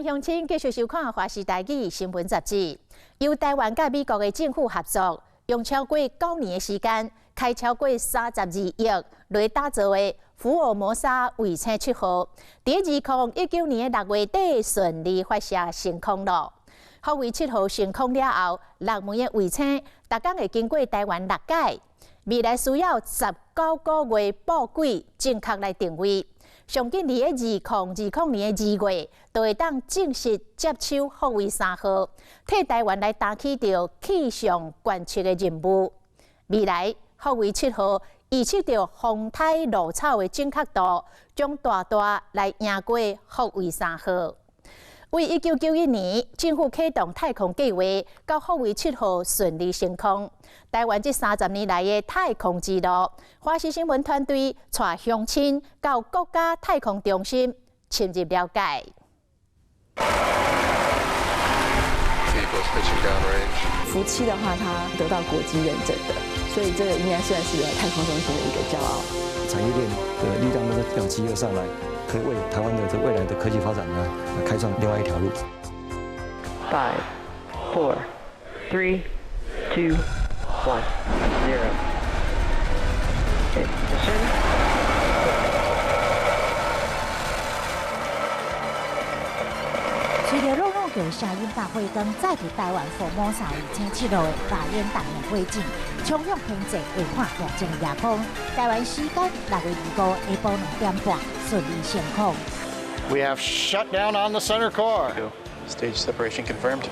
乡亲继续收看《华视台语》新闻杂志。由台湾甲美国的政府合作，用超过9年的时间，开超过32亿来打造的福尔摩沙卫星7号，在2019年6月底顺利发射升空了。福卫7号升空了后，6枚的卫星，逐工会经过台湾6界，未来需要19个月布轨正确来定位。 上紧伫2020年2月，就会当正式接手福卫3号，替台湾来担起着气象观测的任务。未来福卫7号预测着风台落草的准确度，将大大来赢过福卫3号。为1991年政府启动太空计划，到福卫7号顺利升空。 台湾这30年来的太空之路，华视新闻团队带乡亲到国家太空中心深入了解。福7的话，它得到国际认证的，所以这个应该算是太空中心的一个骄傲。产业链的力量那个集合上来，可以为台湾的这未来的科技发展呢，开创另外一条路。5, 4, 3, 2. 1, 0. Ignition. 随着陆陆的声音大会灯再伫台湾福摩沙卫星7号的大演大年会展，冲向天际为看热情夜空。台湾时间6月25日下晡2点半顺利升空。We have shut down on the center core. Stage separation confirmed.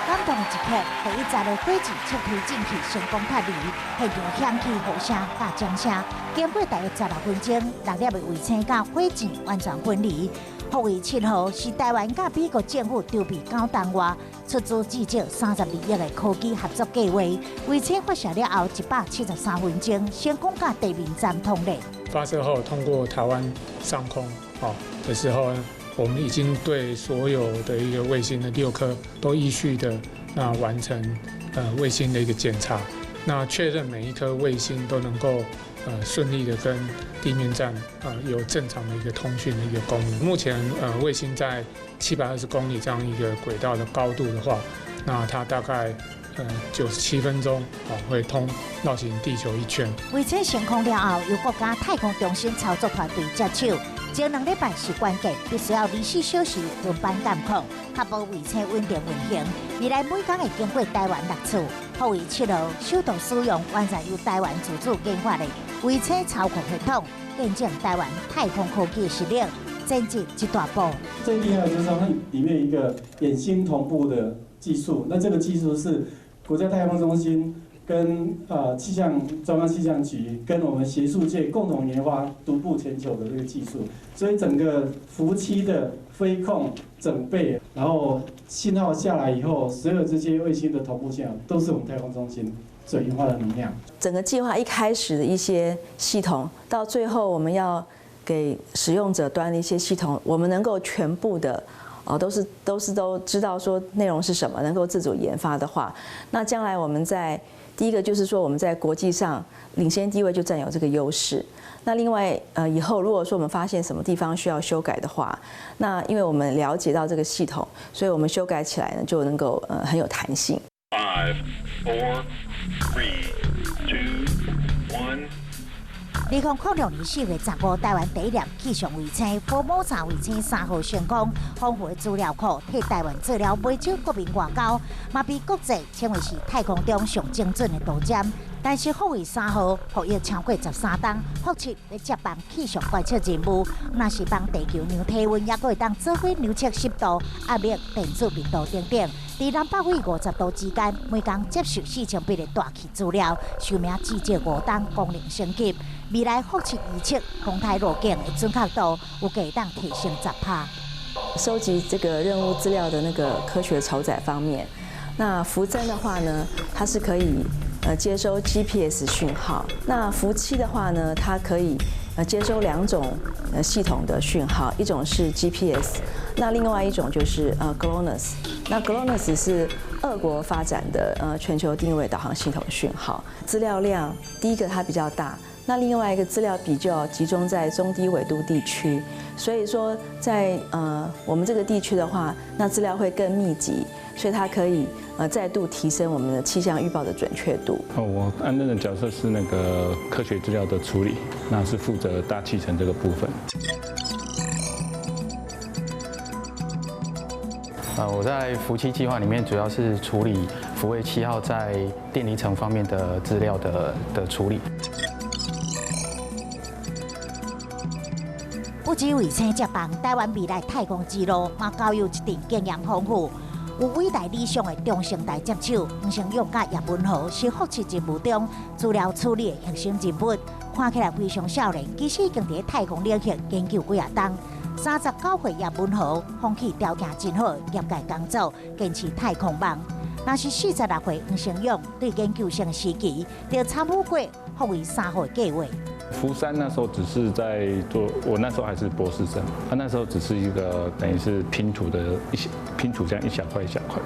感动的一刻，第一站的火箭测推进去成功脱离，现场响起呼声、甲掌声。经过大约16分钟，6粒的卫星甲火箭完全分离。福卫7号是台湾甲美国政府筹备9年外，出资至少32亿的科技合作计划。卫星发射了后173分钟，成功甲地面站通联。发射后通过台湾上空的时候呢？ 我们已经对所有的一个卫星的6颗都依序的完成卫星的一个检查，那确认每一颗卫星都能够顺利的跟地面站有正常的一个通讯的一个功能。目前卫星在720公里这样一个轨道的高度的话，那它大概97分钟会绕行地球1圈。卫星升空了后，由国家太空中心操作团队接手。 前2礼拜是关键，必须要24小时轮班监控，确保卫星稳定运行。未来每天会经过台湾6次。福卫7号首度使用完全由台湾自主研发的卫星操控系统，见证台湾太空科技实力前进一大步。最厉害的就是它里面一个眼星同步的技术，那这个技术是国家太空中心。 跟中央气象局跟我们学术界共同研发，独步全球的这个技术，所以整个福7的飞控整备，然后信号下来以后，所有这些卫星的同步信号都是我们太空中心所研发的能量。整个计划一开始的一些系统，到最后我们要给使用者端的一些系统，我们能够全部的。 都知道说内容是什么，能够自主研发的话，那将来我们在第一个就是说我们在国际上领先地位就占有这个优势。那另外以后如果说我们发现什么地方需要修改的话，那因为我们了解到这个系统，所以我们修改起来呢就能够很有弹性。5, 4, 3, 2, 1. 2006年4月15日，台湾第一粒气象卫星福摩沙卫星3号升空，丰富的资料库替台湾做了美酒国民外交，嘛被国际称为是太空中上精准的导站。但是福卫3号服役超过13天，福7要接办气象观测任务，若是帮地球量体温，也会当做伙量测湿度、压力、电子密度等等。在南北纬50度之间，每天接受4000笔的大气资料，寿命至少5天，功能升级。未来福7预测风台路径的准确度有可当提升10%。收集这个任务资料的那个科学筹载方面，那福增的话呢，它是可以接收 GPS 讯号。那福7的话呢，它可以接收2种系统的讯号，一种是 GPS， 那另外一种就是GLONASS。那 GLONASS 是俄国发展的全球定位导航系统讯号。资料量第一个它比较大。那另外一个资料比就集中在中低纬度地区，所以说在我们这个地区的话，那资料会更密集，所以它可以再度提升我们的气象预报的准确度。我担任的角色是那个科学资料的处理，那是负责大气层这个部分。我在福7计划里面主要是处理福卫7号在电离层方面的资料的处理。不止卫星接棒，台湾未来太空之路嘛，交由一定经验丰富、有伟大理想的中生代接手，黄成勇甲叶文豪是复习任务中资料处理的核心人物。看起来非常少年，其实已经在太空领域研究几啊冬。39岁叶文豪，风气条件真好，业界工作坚持太空梦。若是46岁黄成勇，对研究生时期就参与过福卫3号的计划。福3那时候只是在做，我那时候还是博士生，那时候只是一个等于是拼图这样一小块一小块。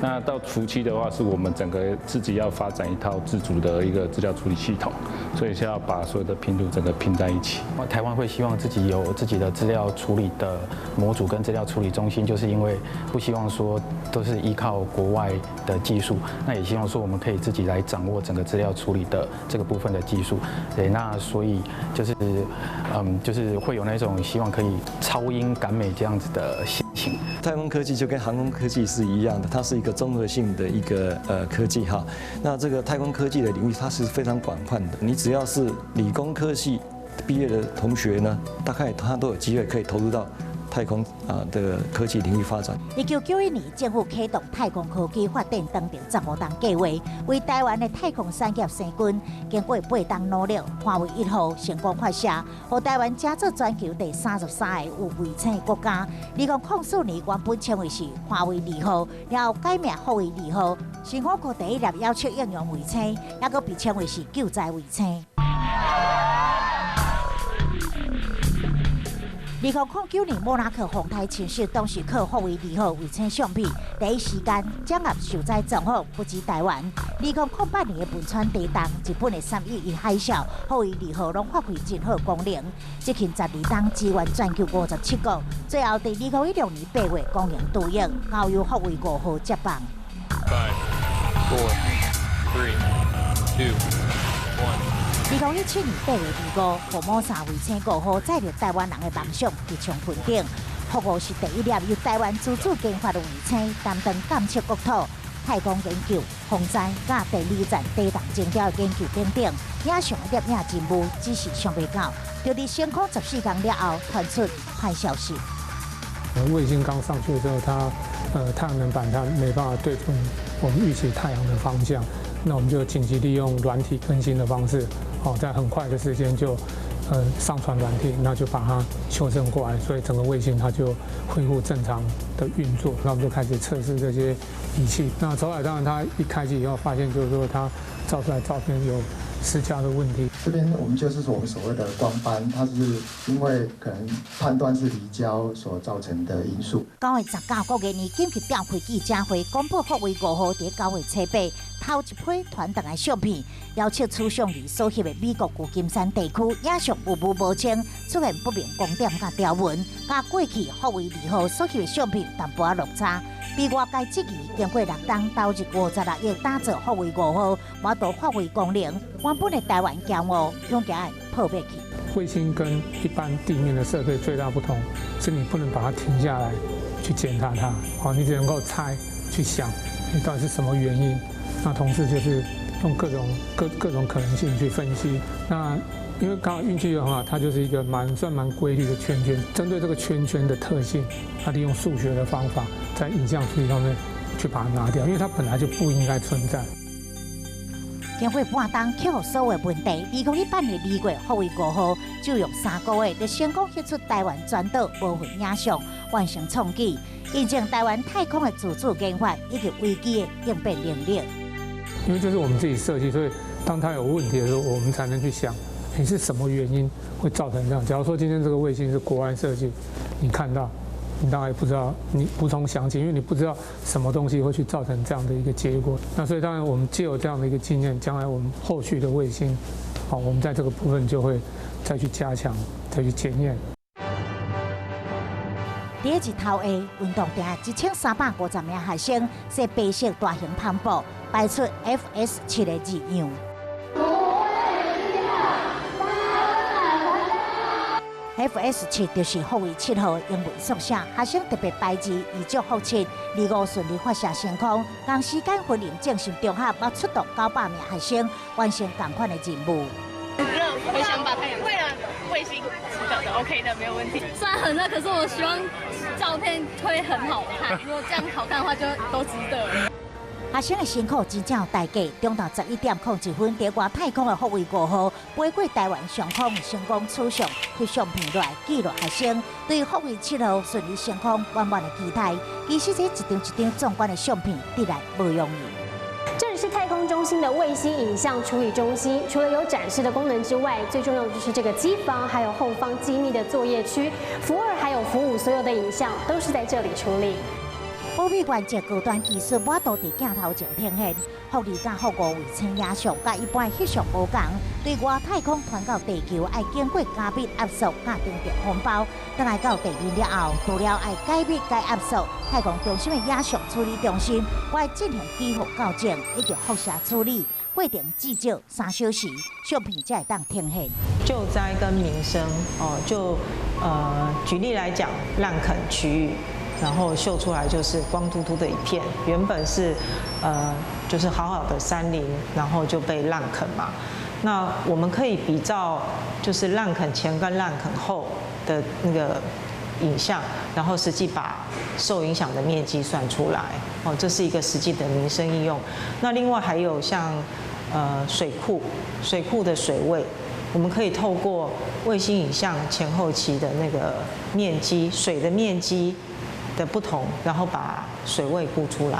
那到福7的话，是我们整个自己要发展一套自主的一个资料处理系统，所以是要把所有的拼图整个拼在一起。台湾会希望自己有自己的资料处理的模组跟资料处理中心，就是因为不希望说都是依靠国外的技术，那也希望说我们可以自己来掌握整个资料处理的这个部分的技术。对，那所以就是会有那种希望可以超英赶美这样子的心情。太空科技就跟航空科技是一样的，它是一个综合性的一个科技哈。那这个太空科技的领域它是非常广泛的，你只要是理工科系毕业的同学呢，大概他都有机会可以投入到太空的科技领域发展。1991年，政府启动太空科技发展长程15档计划，为台湾的太空产业生根。经过8档努力，华为1号成功发射，让台湾加入全球第33个有卫星的国家。2004年原本称为是华为2号，然后改名福卫2号。新华国第一粒要求应用卫星，也佫被称为是救灾卫星。2009年，莫拉克洪台侵袭当时靠福卫2号卫星相片，第一时间掌握受灾状况，不止台湾。2008年的汶川地震、日本的3.11海啸，福卫2号拢发挥真好功能。这群12档支援全球57国，最后在2016年8月公营度役，交由福卫5号接棒。5、4、3、2、1。2017年8月25日，福摩沙卫星5号载入台湾人的梦想直冲云顶。福5是第一粒由台湾自主研发的卫星，担当监测国土、太空研究、防灾、甲第2站低档精雕的研究等等。影像的摄影任务只是尚未到，就在升空14天了后传出坏消息。卫星刚上去的时候，太阳能板它没办法对准我们预期太阳的方向，那我们就紧急利用软体更新的方式，在很快的时间就上传软体，那就把它修正过来，所以整个卫星它就恢复正常的运作。那我们就开始测试这些仪器。那走海当然它一开机以后发现，就是说它照出来照片有失焦的问题。这边我们就是我们所谓的光斑，它是因为可能判断是离焦所造成的因素。9月19日年紧急召开记者会，公布福卫5号在9月初8头一批传档的相片，邀请初上仪所翕的美国旧金山地区影像有无无清，出现不明光点甲条纹，甲过去福卫2号所翕的相片淡薄落差。比外界质疑，经过6档投入56亿打造福卫5号，无多发挥功能，原本的台湾骄傲，恐惊会破灭去。卫星跟一般地面的设备最大不同，是你不能把它停下来去检查它，你只能够猜去想，你到底是什么原因。那同时就是用各种可能性去分析。那因为刚好运气很好，它就是一个算蛮规律的圈圈。针对这个圈圈的特性，它利用数学的方法，在影像处理上面去把它拿掉，因为它本来就不应该存在。经过半冬克服所有问题，2018年2月，福卫5号就用3个月就成功翕出台湾全岛部分影像，完成创举，印证台湾太空的自主研发以及危机的应变能力。因为这是我们自己设计，所以当它有问题的时候，我们才能去想，你是什么原因会造成这样？假如说今天这个卫星是国外设计，你看到，你大概不知道，你无从详情，因为你不知道什么东西会去造成这样的一个结果。那所以当然我们藉由这样的一个经验，将来我们后续的卫星，好，我们在这个部分就会再去加强，再去检验。第一日头下，运动场1350名学生设白色大型帆布，摆出 FS7 的字样。FS7 就是护卫7号英文缩写，学生特别摆字以祝福7，离5顺利发射升空。同时间分零正式中学，要出动900名学生完成同款的任务。我想把太阳为了卫星值得的 ，OK 的，没有问题。虽然很热，可是我希望照片会很好看。如果这样好看的话，就都值得了。学生的辛苦真正有代价。中昼11点01分，在外太空的护卫5号飞过台湾上空，成功取上翕相片来记录学生对护卫7号顺利升空满满的期待。其实这一张一张壮观的相片，得来不容易。这里是太空中心的卫星影像处理中心，除了有展示的功能之外，最重要的就是这个机房，还有后方机密的作业区。福2还有福5所有的影像都是在这里处理。保密关键高端技术，我都伫镜头前呈现。福2甲福5卫星影像，甲一般翕相无共，对外太空传到地球，爱经过加密压缩甲定点封包。等来到地面了后，除了爱解密、解压缩，太空中心的影像处理中心，我会进行基础校正以及辐射处理，过程至少3小时，相片才会当呈现。救灾跟民生举例来讲，烂垦区域。然后秀出来就是光秃秃的一片，原本是就是好好的山林，然后就被滥垦嘛。那我们可以比照就是滥垦前跟滥垦后的那个影像，然后实际把受影响的面积算出来。哦，这是一个实际的民生应用。那另外还有像水库的水位，我们可以透过卫星影像前后期的那个面积，水的面积的不同，然后把水位估出来。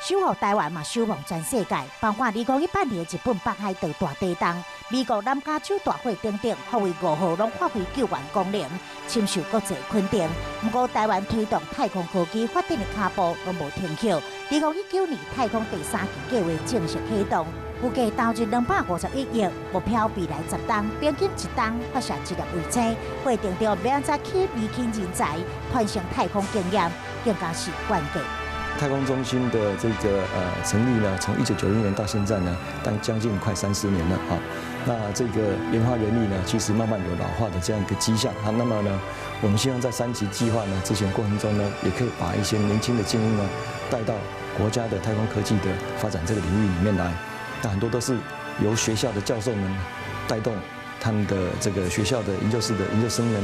守护台湾嘛，守望全世界，包括2018年日本北海道大地震、美国南加州大火等等，福卫5号拢发挥救援功能，深受国际肯定。不过，台湾推动太空科技发展的脚步拢无停歇。2019年太空第3期计划正式启动，估计投入251亿，目标未来10档，平均1档发射1粒卫星，过程中要怎去培训人才，传承太空经验，更加是关键。太空中心的这个成立呢，从1990年到现在呢，将近快30年了啊。那这个研发人力呢，其实慢慢有老化的这样一个迹象啊。那么呢，我们希望在3期计划呢执行过程中呢，也可以把一些年轻的精英呢带到国家的太空科技的发展这个领域里面来。那很多都是由学校的教授们带动他们的这个学校的研究室的研究生们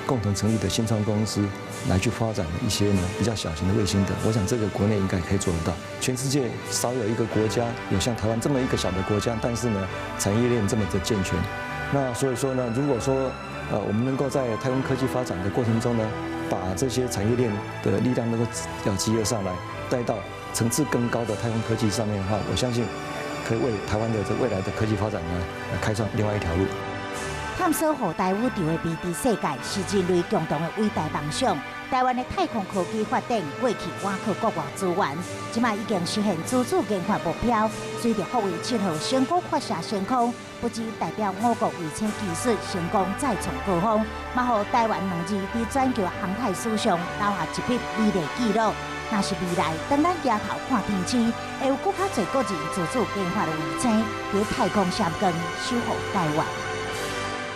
共同成立的新创公司来去发展的一些呢比较小型的卫星的，我想这个国内应该可以做得到。全世界少有一个国家有像台湾这么一个小的国家，但是呢产业链这么的健全。那所以说呢，如果说我们能够在太空科技发展的过程中呢，把这些产业链的力量能够要集合上来，带到层次更高的太空科技上面的话，我相信可以为台湾的这未来的科技发展呢开创另外一条路。探索后代宇宙的未知世界是人类共同的伟大梦想。台湾的太空科技发展过去挖靠国外资源，即卖已经实现自主研发目标。随着福卫7号成功发射升空，不只代表我国卫星技术成功再创高峰，嘛互台湾2字伫全球航太史上留下一笔美丽纪录。若是未来，当咱抬头看天星，会有更较侪国人自主研发的卫星，伫太空相跟守护台湾。